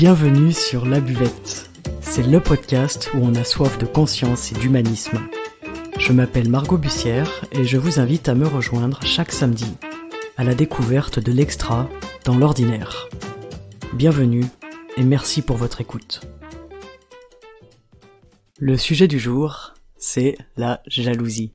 Bienvenue sur La Buvette. C'est le podcast où on a soif de conscience et d'humanisme. Je m'appelle Margot Bussière et je vous invite à me rejoindre chaque samedi à la découverte de l'extra dans l'ordinaire. Bienvenue et merci pour votre écoute. Le sujet du jour, c'est la jalousie.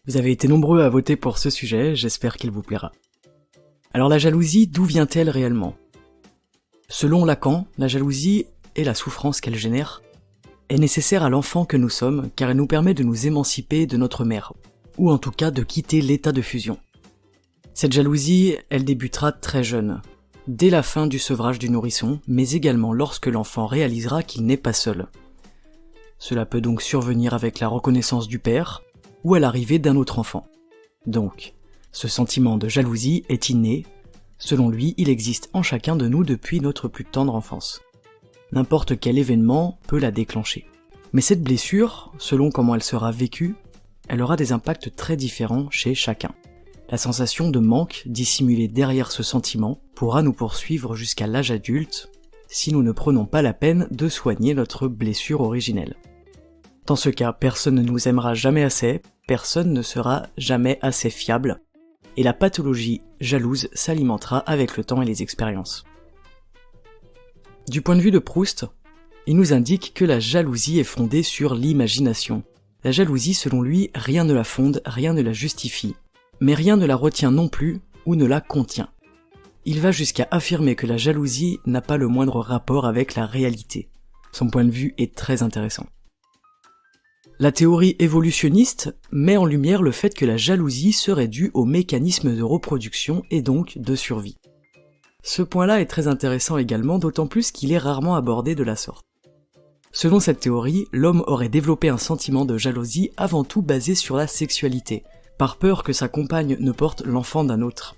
Vous avez été nombreux à voter pour ce sujet, j'espère qu'il vous plaira. Alors la jalousie, d'où vient-elle réellement ? Selon Lacan, la jalousie et la souffrance qu'elle génère est nécessaire à l'enfant que nous sommes car elle nous permet de nous émanciper de notre mère, ou en tout cas de quitter l'état de fusion. Cette jalousie, elle débutera très jeune, dès la fin du sevrage du nourrisson, mais également lorsque l'enfant réalisera qu'il n'est pas seul. Cela peut donc survenir avec la reconnaissance du père, ou à l'arrivée d'un autre enfant. Donc, ce sentiment de jalousie est inné. Selon lui, il existe en chacun de nous depuis notre plus tendre enfance. N'importe quel événement peut la déclencher. Mais cette blessure, selon comment elle sera vécue, elle aura des impacts très différents chez chacun. La sensation de manque dissimulée derrière ce sentiment pourra nous poursuivre jusqu'à l'âge adulte si nous ne prenons pas la peine de soigner notre blessure originelle. Dans ce cas, personne ne nous aimera jamais assez, personne ne sera jamais assez fiable, et la pathologie jalouse s'alimentera avec le temps et les expériences. Du point de vue de Proust, il nous indique que la jalousie est fondée sur l'imagination. La jalousie, selon lui, rien ne la fonde, rien ne la justifie, mais rien ne la retient non plus ou ne la contient. Il va jusqu'à affirmer que la jalousie n'a pas le moindre rapport avec la réalité. Son point de vue est très intéressant. La théorie évolutionniste met en lumière le fait que la jalousie serait due aux mécanismes de reproduction et donc de survie. Ce point-là est très intéressant également, d'autant plus qu'il est rarement abordé de la sorte. Selon cette théorie, l'homme aurait développé un sentiment de jalousie avant tout basé sur la sexualité, par peur que sa compagne ne porte l'enfant d'un autre.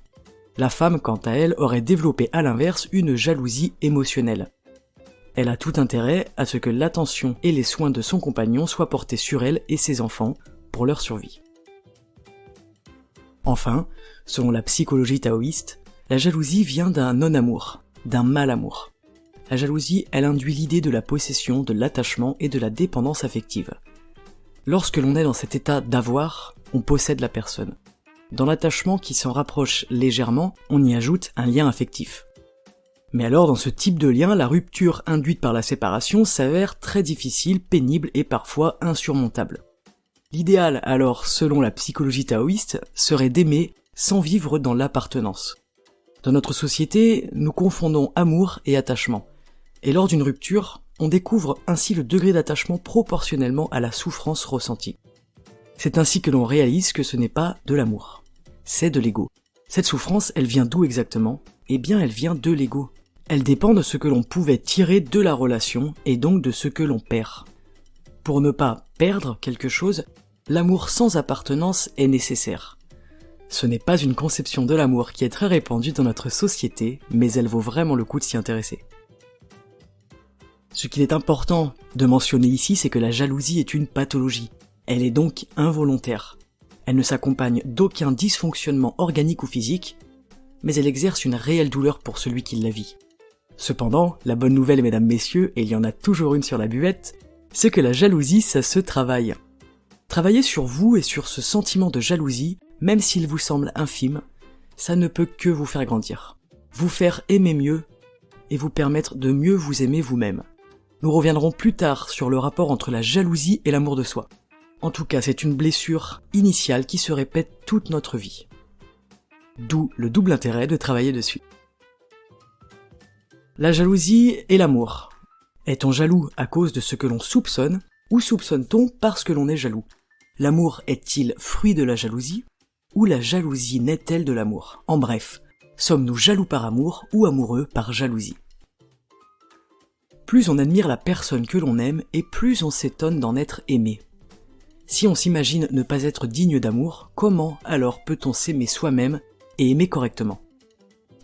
La femme, quant à elle, aurait développé à l'inverse une jalousie émotionnelle. Elle a tout intérêt à ce que l'attention et les soins de son compagnon soient portés sur elle et ses enfants pour leur survie. Enfin, selon la psychologie taoïste, la jalousie vient d'un non-amour, d'un mal-amour. La jalousie, elle induit l'idée de la possession, de l'attachement et de la dépendance affective. Lorsque l'on est dans cet état d'avoir, on possède la personne. Dans l'attachement qui s'en rapproche légèrement, on y ajoute un lien affectif. Mais alors, dans ce type de lien, la rupture induite par la séparation s'avère très difficile, pénible et parfois insurmontable. L'idéal, alors, selon la psychologie taoïste, serait d'aimer sans vivre dans l'appartenance. Dans notre société, nous confondons amour et attachement. Et lors d'une rupture, on découvre ainsi le degré d'attachement proportionnellement à la souffrance ressentie. C'est ainsi que l'on réalise que ce n'est pas de l'amour, c'est de l'ego. Cette souffrance, elle vient d'où exactement ? Eh bien, elle vient de l'ego. Elle dépend de ce que l'on pouvait tirer de la relation et donc de ce que l'on perd. Pour ne pas perdre quelque chose, l'amour sans appartenance est nécessaire. Ce n'est pas une conception de l'amour qui est très répandue dans notre société, mais elle vaut vraiment le coup de s'y intéresser. Ce qu'il est important de mentionner ici, c'est que la jalousie est une pathologie. Elle est donc involontaire. Elle ne s'accompagne d'aucun dysfonctionnement organique ou physique, mais elle exerce une réelle douleur pour celui qui la vit. Cependant, la bonne nouvelle, mesdames, messieurs, et il y en a toujours une sur la buvette, c'est que la jalousie, ça se travaille. Travailler sur vous et sur ce sentiment de jalousie, même s'il vous semble infime, ça ne peut que vous faire grandir, vous faire aimer mieux et vous permettre de mieux vous aimer vous-même. Nous reviendrons plus tard sur le rapport entre la jalousie et l'amour de soi. En tout cas, c'est une blessure initiale qui se répète toute notre vie. D'où le double intérêt de travailler dessus. La jalousie et l'amour. Est-on jaloux à cause de ce que l'on soupçonne, ou soupçonne-t-on parce que l'on est jaloux ? L'amour est-il fruit de la jalousie, ou la jalousie naît-elle de l'amour ? En bref, sommes-nous jaloux par amour ou amoureux par jalousie ? Plus on admire la personne que l'on aime, et plus on s'étonne d'en être aimé. Si on s'imagine ne pas être digne d'amour, comment alors peut-on s'aimer soi-même et aimer correctement ?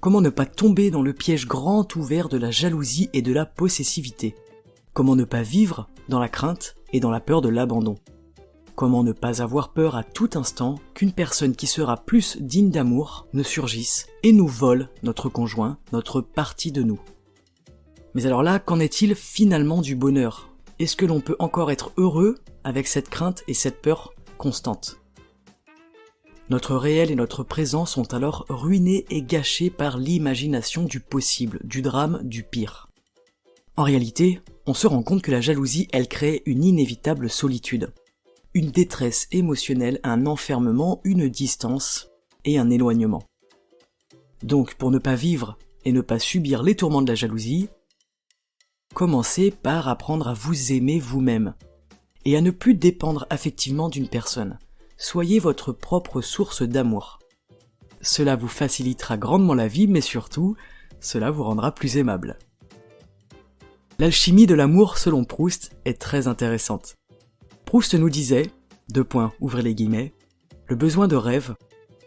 Comment ne pas tomber dans le piège grand ouvert de la jalousie et de la possessivité ? Comment ne pas vivre dans la crainte et dans la peur de l'abandon ? Comment ne pas avoir peur à tout instant qu'une personne qui sera plus digne d'amour ne surgisse et nous vole notre conjoint, notre partie de nous ? Mais alors là, qu'en est-il finalement du bonheur? Est-ce que l'on peut encore être heureux avec cette crainte et cette peur constante? Notre réel et notre présent sont alors ruinés et gâchés par l'imagination du possible, du drame, du pire. En réalité, on se rend compte que la jalousie, elle crée une inévitable solitude, une détresse émotionnelle, un enfermement, une distance et un éloignement. Donc, pour ne pas vivre et ne pas subir les tourments de la jalousie, commencez par apprendre à vous aimer vous-même et à ne plus dépendre affectivement d'une personne. Soyez votre propre source d'amour. Cela vous facilitera grandement la vie, mais surtout, cela vous rendra plus aimable. L'alchimie de l'amour, selon Proust, est très intéressante. Proust nous disait, ouvrez les guillemets, le besoin de rêve,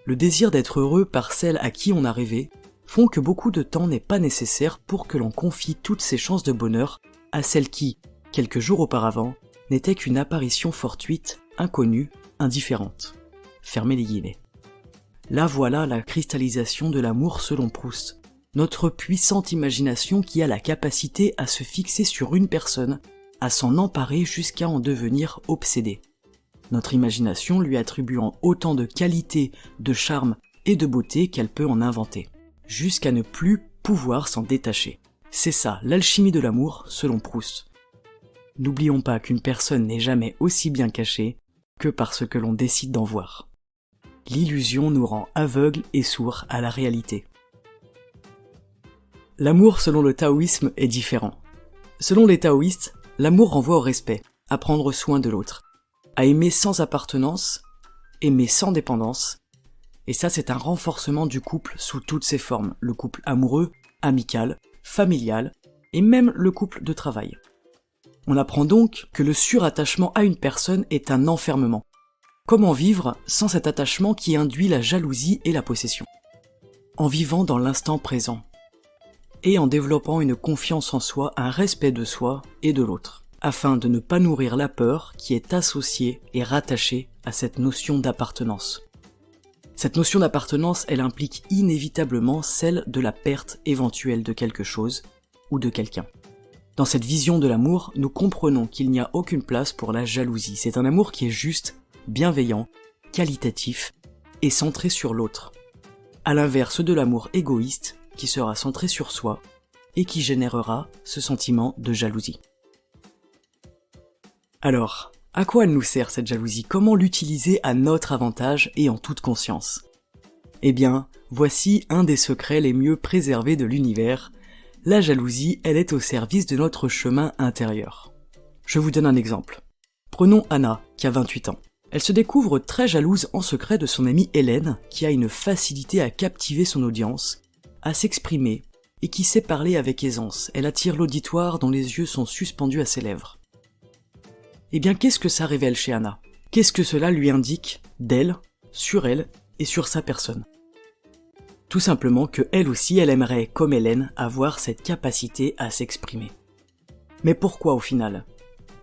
le désir d'être heureux par celle à qui on a rêvé, font que beaucoup de temps n'est pas nécessaire pour que l'on confie toutes ses chances de bonheur à celle qui, quelques jours auparavant, n'était qu'une apparition fortuite, inconnue, indifférente. Fermez les guillemets. Là voilà la cristallisation de l'amour selon Proust. Notre puissante imagination qui a la capacité à se fixer sur une personne, à s'en emparer jusqu'à en devenir obsédé. Notre imagination lui attribuant autant de qualités, de charme et de beauté qu'elle peut en inventer, jusqu'à ne plus pouvoir s'en détacher. C'est ça, l'alchimie de l'amour selon Proust. N'oublions pas qu'une personne n'est jamais aussi bien cachée que parce que l'on décide d'en voir. L'illusion nous rend aveugles et sourds à la réalité. L'amour selon le taoïsme est différent. Selon les taoïstes, l'amour renvoie au respect, à prendre soin de l'autre, à aimer sans appartenance, aimer sans dépendance, et ça c'est un renforcement du couple sous toutes ses formes, le couple amoureux, amical, familial, et même le couple de travail. On apprend donc que le surattachement à une personne est un enfermement. Comment vivre sans cet attachement qui induit la jalousie et la possession? En vivant dans l'instant présent, et en développant une confiance en soi, un respect de soi et de l'autre, afin de ne pas nourrir la peur qui est associée et rattachée à cette notion d'appartenance. Cette notion d'appartenance, elle implique inévitablement celle de la perte éventuelle de quelque chose ou de quelqu'un. Dans cette vision de l'amour, nous comprenons qu'il n'y a aucune place pour la jalousie. C'est un amour qui est juste, bienveillant, qualitatif et centré sur l'autre. À l'inverse de l'amour égoïste, qui sera centré sur soi et qui générera ce sentiment de jalousie. Alors, à quoi elle nous sert cette jalousie? Comment l'utiliser à notre avantage et en toute conscience? Eh bien, voici un des secrets les mieux préservés de l'univers. La jalousie, elle est au service de notre chemin intérieur. Je vous donne un exemple. Prenons Anna, qui a 28 ans. Elle se découvre très jalouse en secret de son amie Hélène, qui a une facilité à captiver son audience, à s'exprimer, et qui sait parler avec aisance. Elle attire l'auditoire dont les yeux sont suspendus à ses lèvres. Eh bien, qu'est-ce que ça révèle chez Anna? Qu'est-ce que cela lui indique d'elle, sur elle et sur sa personne? Tout simplement que elle aussi, elle aimerait, comme Hélène, avoir cette capacité à s'exprimer. Mais pourquoi au final?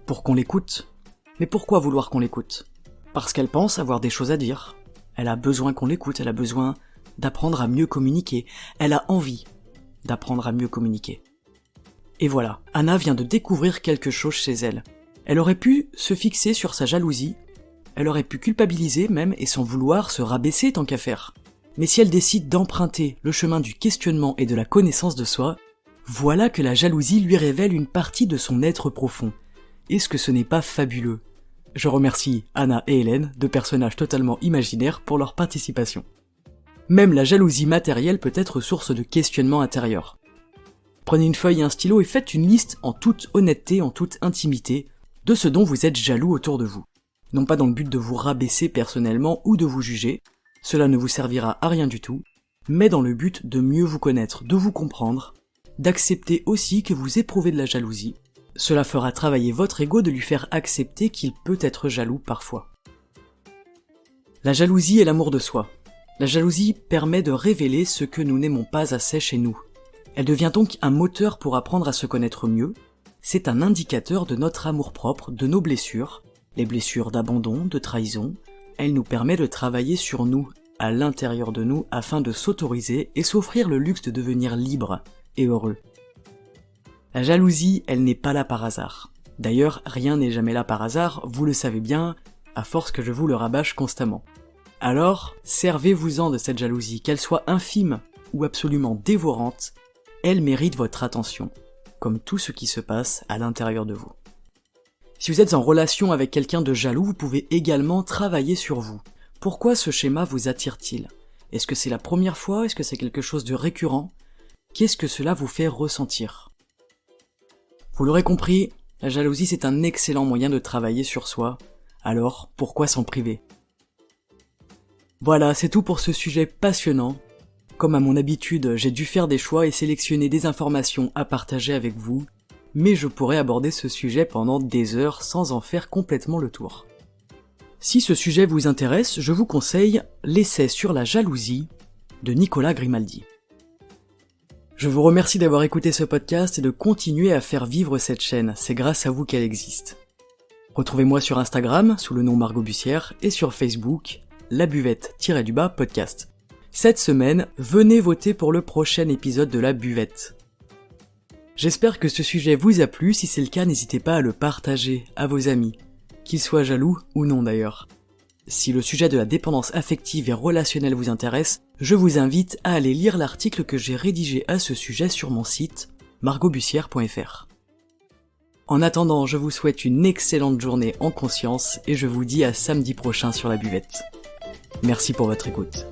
Pour qu'on l'écoute? Mais pourquoi vouloir qu'on l'écoute? Parce qu'elle pense avoir des choses à dire. Elle a besoin qu'on l'écoute, elle a besoin d'apprendre à mieux communiquer. Elle a envie d'apprendre à mieux communiquer. Et voilà, Anna vient de découvrir quelque chose chez elle. Elle aurait pu se fixer sur sa jalousie, elle aurait pu culpabiliser même et s'en vouloir se rabaisser tant qu'à faire. Mais si elle décide d'emprunter le chemin du questionnement et de la connaissance de soi, voilà que la jalousie lui révèle une partie de son être profond. Est-ce que ce n'est pas fabuleux? Je remercie Anna et Hélène, deux personnages totalement imaginaires, pour leur participation. Même la jalousie matérielle peut être source de questionnement intérieur. Prenez une feuille et un stylo et faites une liste en toute honnêteté, en toute intimité, de ce dont vous êtes jaloux autour de vous. Non pas dans le but de vous rabaisser personnellement ou de vous juger, cela ne vous servira à rien du tout, mais dans le but de mieux vous connaître, de vous comprendre, d'accepter aussi que vous éprouvez de la jalousie. Cela fera travailler votre ego de lui faire accepter qu'il peut être jaloux parfois. La jalousie est l'amour de soi. La jalousie permet de révéler ce que nous n'aimons pas assez chez nous. Elle devient donc un moteur pour apprendre à se connaître mieux. C'est un indicateur de notre amour-propre, de nos blessures, les blessures d'abandon, de trahison. Elle nous permet de travailler sur nous, à l'intérieur de nous, afin de s'autoriser et s'offrir le luxe de devenir libre et heureux. La jalousie, elle n'est pas là par hasard. D'ailleurs, rien n'est jamais là par hasard, vous le savez bien, à force que je vous le rabâche constamment. Alors, servez-vous-en de cette jalousie, qu'elle soit infime ou absolument dévorante, elle mérite votre attention, comme tout ce qui se passe à l'intérieur de vous. Si vous êtes en relation avec quelqu'un de jaloux, vous pouvez également travailler sur vous. Pourquoi ce schéma vous attire-t-il ? Est-ce que c'est la première fois ? Est-ce que c'est quelque chose de récurrent ? Qu'est-ce que cela vous fait ressentir ? Vous l'aurez compris, la jalousie c'est un excellent moyen de travailler sur soi, alors pourquoi s'en priver ? Voilà, c'est tout pour ce sujet passionnant. Comme à mon habitude, j'ai dû faire des choix et sélectionner des informations à partager avec vous, mais je pourrais aborder ce sujet pendant des heures sans en faire complètement le tour. Si ce sujet vous intéresse, je vous conseille l'essai sur la jalousie de Nicolas Grimaldi. Je vous remercie d'avoir écouté ce podcast et de continuer à faire vivre cette chaîne, c'est grâce à vous qu'elle existe. Retrouvez-moi sur Instagram sous le nom Margot Bussière et sur Facebook, la buvette-du-bas podcast. Cette semaine, venez voter pour le prochain épisode de la buvette. J'espère que ce sujet vous a plu, si c'est le cas n'hésitez pas à le partager à vos amis, qu'ils soient jaloux ou non d'ailleurs. Si le sujet de la dépendance affective et relationnelle vous intéresse, je vous invite à aller lire l'article que j'ai rédigé à ce sujet sur mon site margotbussière.fr. En attendant, je vous souhaite une excellente journée en conscience et je vous dis à samedi prochain sur la buvette. Merci pour votre écoute.